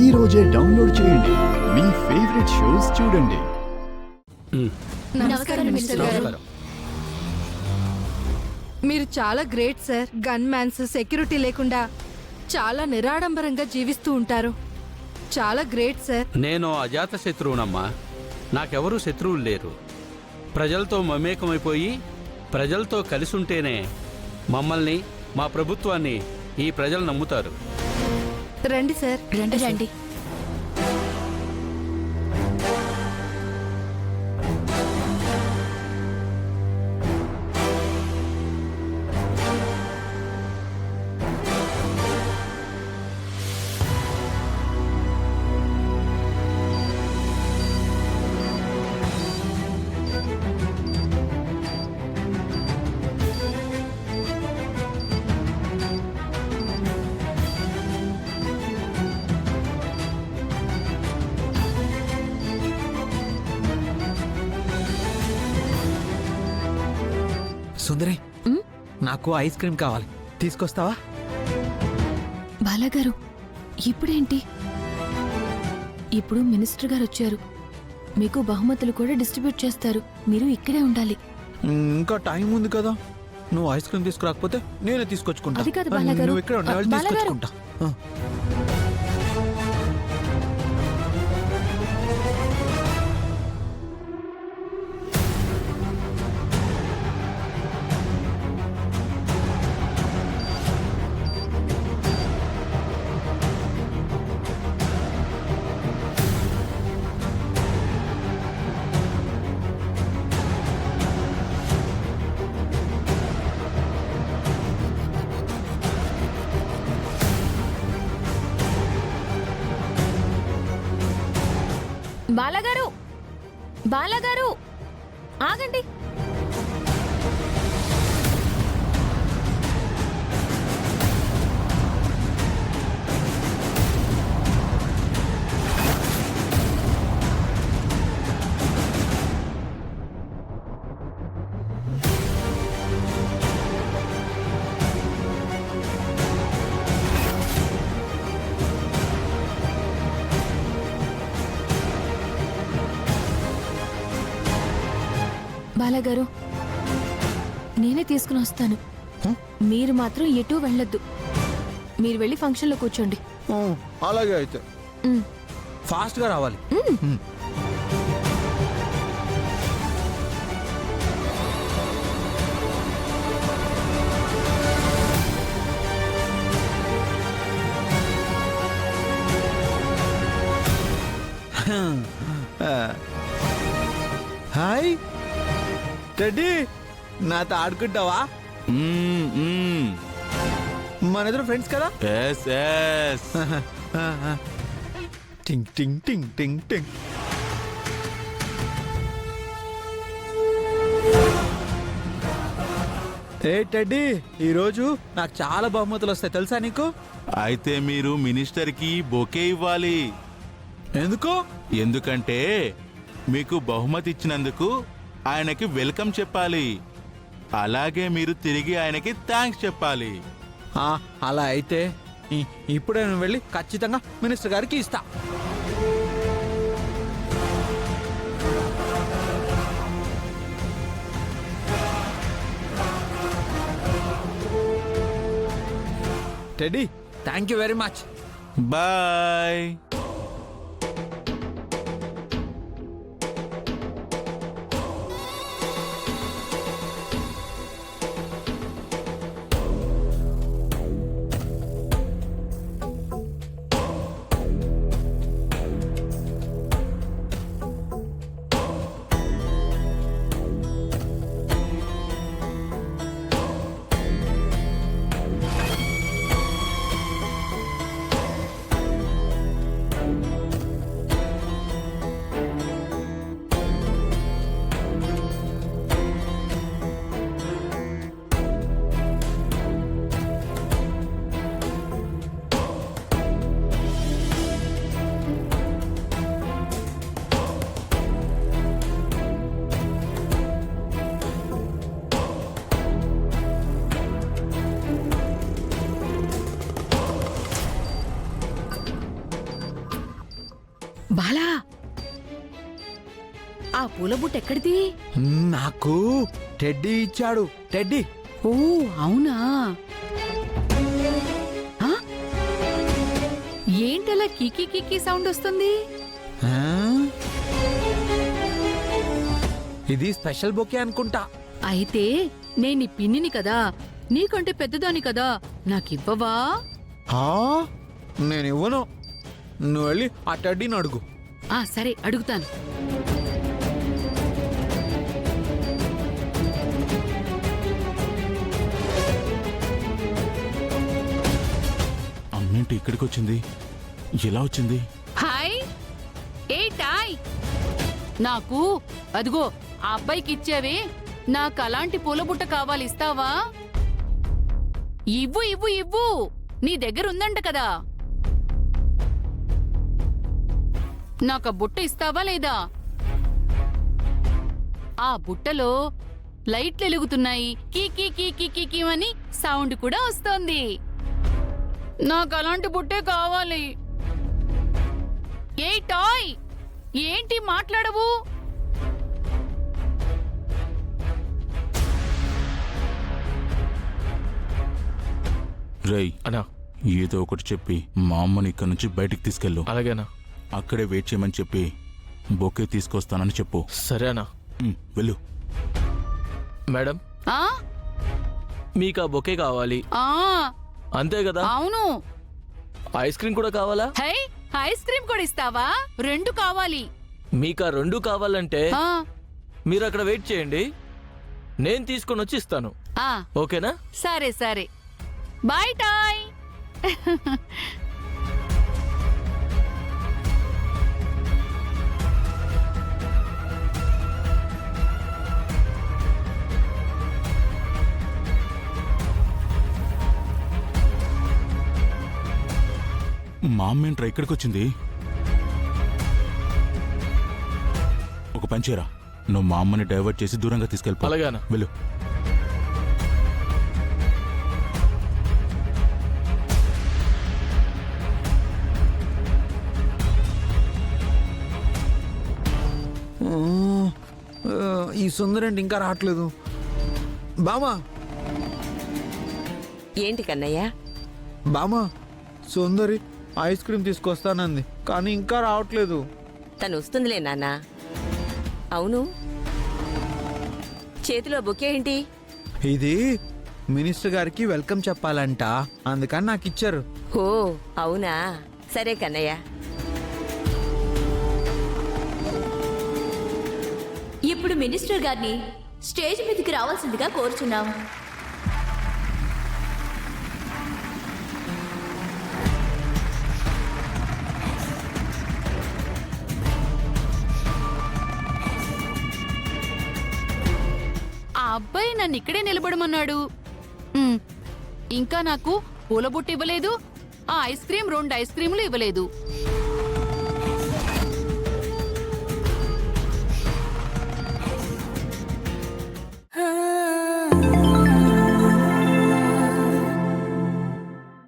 ఈ రోజే డౌన్లోడ్ చేయండి. మీ ఫేవరెట్ షోస్ చూడండి. నమస్కారం మిస్టర్ గారు. మీరు చాలా great sir. Gun mans, security లేకుండా చాలా నిరాడంబరంగా జీవిస్తూ ఉంటారు. చాలా గ్రేట్ సార్. నేను అజాత శత్రువునమ్మా. నాకెవరూ శత్రువులు లేరు. ప్రజలతో మమేకమైపోయి ప్రజలతో కలిసి ఉంటేనే మమ్మల్ని, మా ప్రభుత్వాన్ని ఈ ప్రజలు నమ్ముతారు. రండి సార్. రండి రండి. సుందరి, నాకు ఐస్ క్రీమ్ కావాలి, తీసుకొస్తావా? బాలాగారు, ఇప్పుడేంటి? ఇప్పుడు మినిస్టర్ గారు వచ్చారు. మీకు బహుమతులు కూడా డిస్ట్రిబ్యూట్ చేస్తారు. మీరు ఇక్కడే ఉండాలి. ఇంకా టైం ఉంది కదా. నువ్వు ఐస్ క్రీమ్ తీసుకురాకపోతే నేనే తీసుకొచ్చుకుంటా. అది కాదు బాలాగారు. నువ్వు ఇక్కడ ఉండాలి, బాలాగారు. తీసుకొచ్చుకుంటా. బాలాగారు, బాలాగారు, ఆగండి. బాలాగారు, నేనే తీసుకుని వస్తాను. మీరు మాత్రం ఎటూ వెళ్ళొద్దు. మీరు వెళ్ళి ఫంక్షన్లో కూర్చోండి. అలాగే అయితే ఫాస్ట్ గా రావాలి. హాయ్ టెడ్డీ, నాతో ఆడుకుంటావా? మన ఇద్దరు ఫ్రెండ్స్ కదా. టింగ్ టింగ్ టింగ్ టింగ్ టింగ్. ఏ టెడ్డీ, ఈరోజు నాకు చాలా బహుమతులు వస్తాయి తెలుసా నీకు? అయితే మీరు మినిస్టర్కి బొకే ఇవ్వాలి. ఎందుకు? ఎందుకంటే మీకు బహుమతి ఇచ్చినందుకు ఆయనకి వెల్కమ్ చెప్పాలి. అలాగే మీరు తిరిగి ఆయనకి థ్యాంక్స్ చెప్పాలి. అలా అయితే ఇప్పుడే నేను వెళ్ళి ఖచ్చితంగా మినిస్టర్ గారికి ఇస్తా. Teddy, thank you very much. Bye. Bala ఆ పూల బుట్ట ఎక్కడిది? నాకు టెడ్డీ ఇచ్చాడు. టెడ్డీ. ఓ అవునా? ఆ? ఏంటలా కీకీ కీకీ సౌండ్ వస్తుంది? ఆ? ఇది స్పెషల్ బొకే అనుకుంటా. అయితే నేను పిన్నిని కదా, నీకంటే పెద్దదాని కదా, నాకివ్వవా? ఆ? నేను ఇవ్వను. నువ్వు వెళ్ళి ఆ టెడ్డీని అడుగు. ఆ సరే అడుగుతాను. అమ్మేంటి ఇక్కడికి వచ్చింది? ఎలా వచ్చింది? హాయ్ ఏ టాయ్, నాకు అదిగో ఆ అబ్బాయికి ఇచ్చేవే, నాకు అలాంటి పూలబుట్ట కావాలి, ఇస్తావా? ఇవ్వు ఇవ్వు ఇవ్వు, నీ దగ్గర ఉందంట కదా. నాకు ఆ బుట్ట ఇస్తావా లేదా? ఆ బుట్టలో లైట్లు వెలుగుతున్నాయి, కీకీ కీకీ కీకీ అని సౌండ్ కూడా వస్తోంది. నాకు అలాంటి బుట్టే కావాలి. ఏ టాయ్, ఏంటి మాట్లాడవు? రేయ్ అన్నా ఏదో ఒకటి చెప్పి మా అమ్మని ఇక్కడ నుంచి బయటికి తీసుకెళ్ళు. అలాగేనా? అక్కడే వెయిట్ చేయమని చెప్పి బొకే తీసుకొస్తానని చెప్పు. సరే అన్నా. వెళ్ళు. మేడం, ఆ మీకు ఆ బొకే కావాలి ఆ అంతే కదా? అవును. ఐస్ క్రీమ్ కూడా కావాలా? హై, ఐస్ క్రీమ్ కూడా ఇస్తావా? రెండు కావాలి. మీకు ఆ రెండు కావాలంటే ఆ మీరు అక్కడ వెయిట్ చేయండి, నేను తీసుకొని వచ్చి ఇస్తాను. ఆ ఓకేనా? సరే సరే, బాయ్ టాయ్. మా అమ్మేంట్రా ఇక్కడికి వచ్చింది? ఒక పని చేయరా, నువ్వు మా అమ్మని డైవర్ట్ చేసి దూరంగా తీసుకెళ్ళిపో. అలాగేనా? వెళ్ళు. ఈ సుందరండి ఇంకా రావట్లేదు. బామా ఏంటి కన్నయ్య? బామా, సుందరి ఐస్ క్రీమ్ తీసుకొస్తానంది కానీ ఇంకా రావట్లేదు. తను వస్తుందిలే నాన్న. అవును, చేతిలో బొకే ఏంటి? ఇది మినిస్టర్ గారికి వెల్కమ్ చెప్పాలంట, అందుకని నాకు ఇచ్చారు. ఓ అవునా, సరే కన్నయ్య. ఇప్పుడు మినిస్టర్ గారిని స్టేజ్ మీదకి రావాల్సిందిగా కోరుచున్నాం. ఆ అబ్బాయి నన్ను ఇక్కడే నిలబడమన్నాడు. ఇంకా నాకు పూల బుట్ట ఇవ్వలేదు, ఆ ఐస్ క్రీమ్ 2 ఐస్ క్రీములు ఇవ్వలేదు.